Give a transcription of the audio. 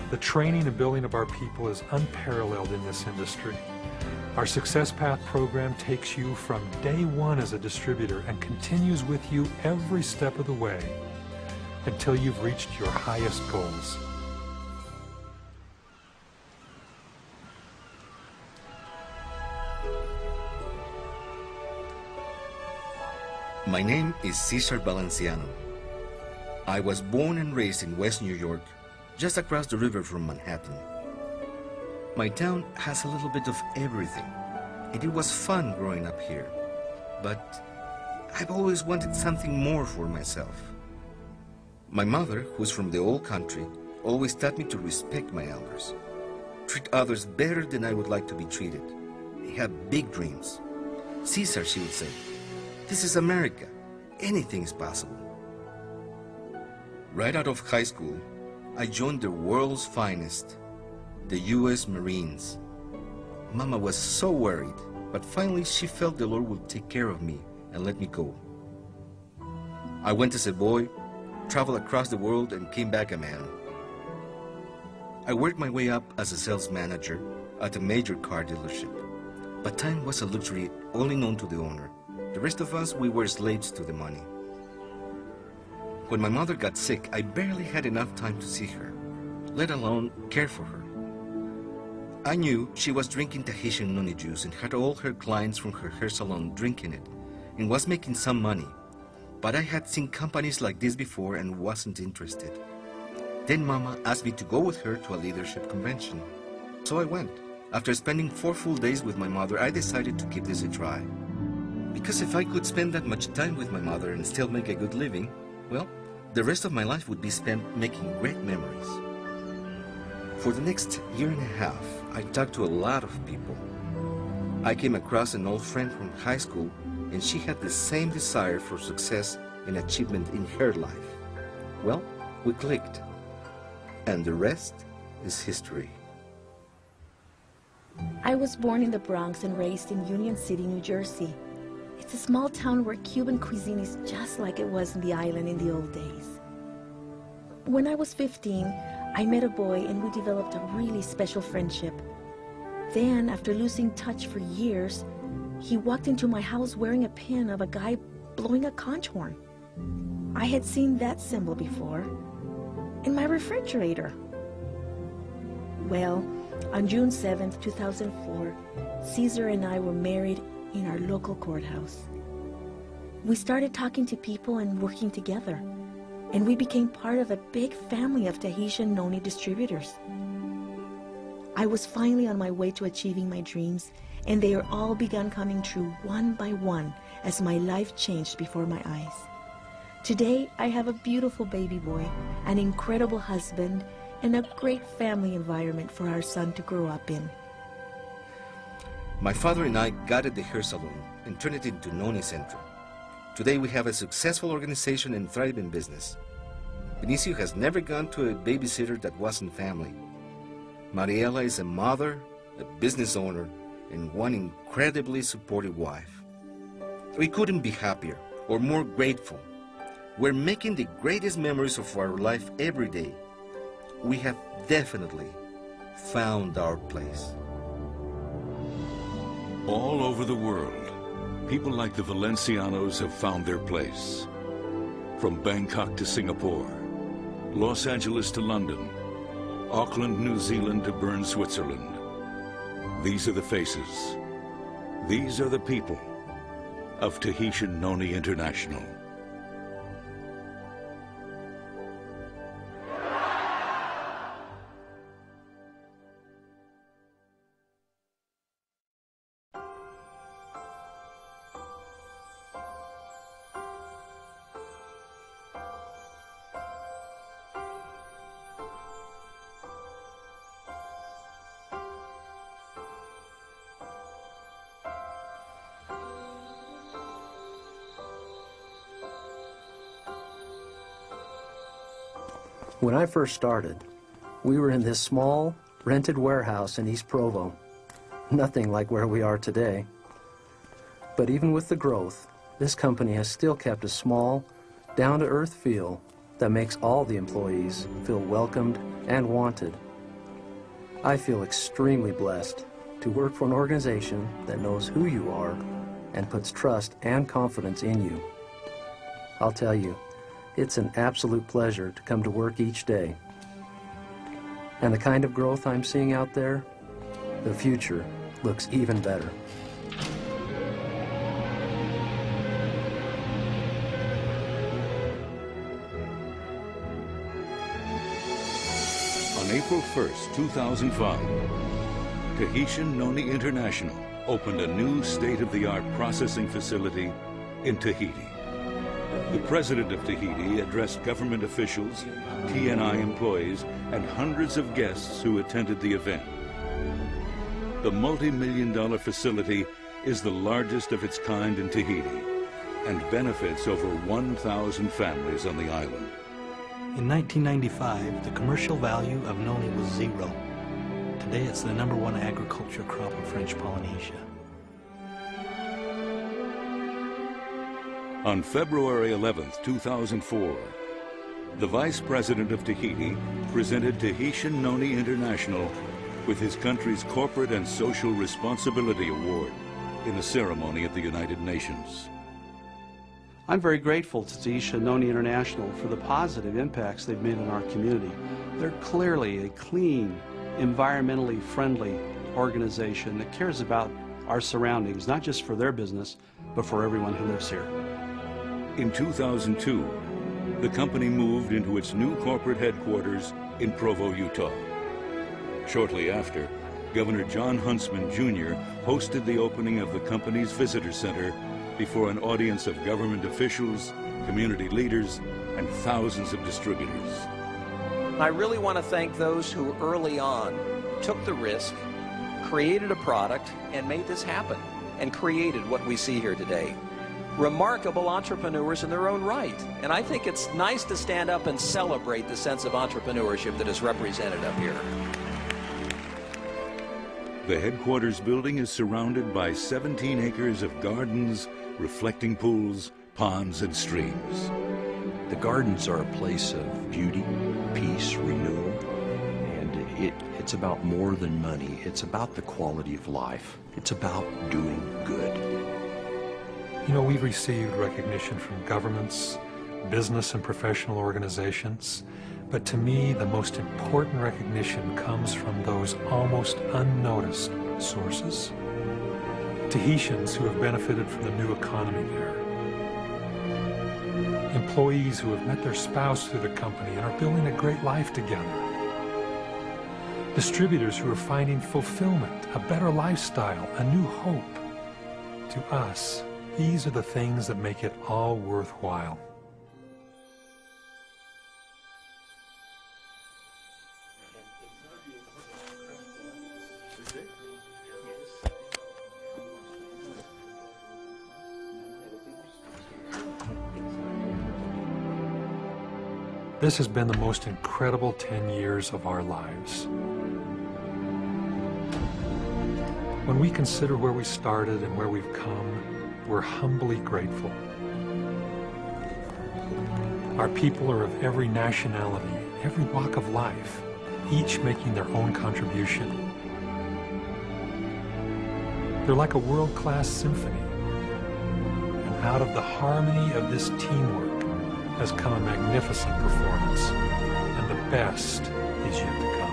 The training and building of our people is unparalleled in this industry. Our Success Path program takes you from day one as a distributor and continues with you every step of the way until you've reached your highest goals. My name is Cesar Valenciano. I was born and raised in West New York, just across the river from Manhattan. My town has a little bit of everything, and it was fun growing up here. But I've always wanted something more for myself. My mother, who's from the old country, always taught me to respect my elders, treat others better than I would like to be treated. They have big dreams. Cesar, she would say, this is America. Anything is possible. Right out of high school, I joined the world's finest, the U.S. Marines. Mama was so worried, but finally she felt the Lord would take care of me and let me go. I went as a boy, traveled across the world, and came back a man. I worked my way up as a sales manager at a major car dealership, but time was a luxury only known to the owner. The rest of us, we were slaves to the money. When my mother got sick, I barely had enough time to see her, let alone care for her. I knew she was drinking Tahitian Noni juice and had all her clients from her hair salon drinking it and was making some money. But I had seen companies like this before and wasn't interested. Then Mama asked me to go with her to a leadership convention. So I went. After spending 4 full days with my mother, I decided to give this a try. Because if I could spend that much time with my mother and still make a good living, well, the rest of my life would be spent making great memories. For the next year and a half, I talked to a lot of people. I came across an old friend from high school, and she had the same desire for success and achievement in her life. Well, we clicked, and the rest is history. I was born in the Bronx and raised in Union City, New Jersey. It's a small town where Cuban cuisine is just like it was in the island in the old days. When I was 15, I met a boy and we developed a really special friendship. Then, after losing touch for years, he walked into my house wearing a pin of a guy blowing a conch horn. I had seen that symbol before in my refrigerator. Well, on June 7th, 2004, Cesar and I were married in our local courthouse. We started talking to people and working together, and we became part of a big family of Tahitian Noni distributors. I was finally on my way to achieving my dreams, and they are all begun coming true one by one as my life changed before my eyes. Today, I have a beautiful baby boy, an incredible husband, and a great family environment for our son to grow up in. My father and I gutted the hair salon and turned it into Noni Center. Today we have a successful organization and thriving business. Benicio has never gone to a babysitter that wasn't family. Mariela is a mother, a business owner, and one incredibly supportive wife. We couldn't be happier or more grateful. We're making the greatest memories of our life every day. We have definitely found our place. All over the world, people like the Valencianos have found their place. From Bangkok to Singapore, Los Angeles to London, Auckland, New Zealand to Bern, Switzerland. These are the faces. These are the people of Tahitian Noni International. When I first started, we were in this small, rented warehouse in East Provo. Nothing like where we are today. But even with the growth, this company has still kept a small, down-to-earth feel that makes all the employees feel welcomed and wanted I feel extremely blessed to work for an organization that knows who you are and puts trust and confidence in you. I'll tell you, it's an absolute pleasure to come to work each day. And the kind of growth I'm seeing out there, the future looks even better. On April 1st, 2005, Tahitian Noni International opened a new state-of-the-art processing facility in Tahiti. The president of Tahiti addressed government officials, TNI employees, and hundreds of guests who attended the event. The multi-million-dollar facility is the largest of its kind in Tahiti and benefits over 1,000 families on the island. In 1995, the commercial value of noni was zero. Today, it's the #1 agriculture crop of French Polynesia. On February 11th, 2004, the Vice President of Tahiti presented Tahitian Noni International with his country's Corporate and Social Responsibility Award in a ceremony at the United Nations. I'm very grateful to Tahitian Noni International for the positive impacts they've made in our community. They're clearly a clean, environmentally friendly organization that cares about our surroundings, not just for their business, but for everyone who lives here. In 2002, the company moved into its new corporate headquarters in Provo, Utah. Shortly after, Governor John Huntsman Jr. hosted the opening of the company's visitor center before an audience of government officials, community leaders, and thousands of distributors. I really want to thank those who early on took the risk, created a product, and made this happen, and created what we see here today. Remarkable entrepreneurs in their own right. And I think it's nice to stand up and celebrate the sense of entrepreneurship that is represented up here. The headquarters building is surrounded by 17 acres of gardens, reflecting pools, ponds, and streams. The gardens are a place of beauty, peace, renewal, and it's about more than money. It's about the quality of life. It's about doing good. You know, we've received recognition from governments, business and professional organizations, but to me, the most important recognition comes from those almost unnoticed sources. Tahitians who have benefited from the new economy there. Employees who have met their spouse through the company and are building a great life together. Distributors who are finding fulfillment, a better lifestyle, a new hope. To us, these are the things that make it all worthwhile. This has been the most incredible 10 years of our lives. When we consider where we started and where we've come, we're humbly grateful. Our people are of every nationality, every walk of life, each making their own contribution. They're like a world-class symphony. And out of the harmony of this teamwork has come a magnificent performance, and the best is yet to come.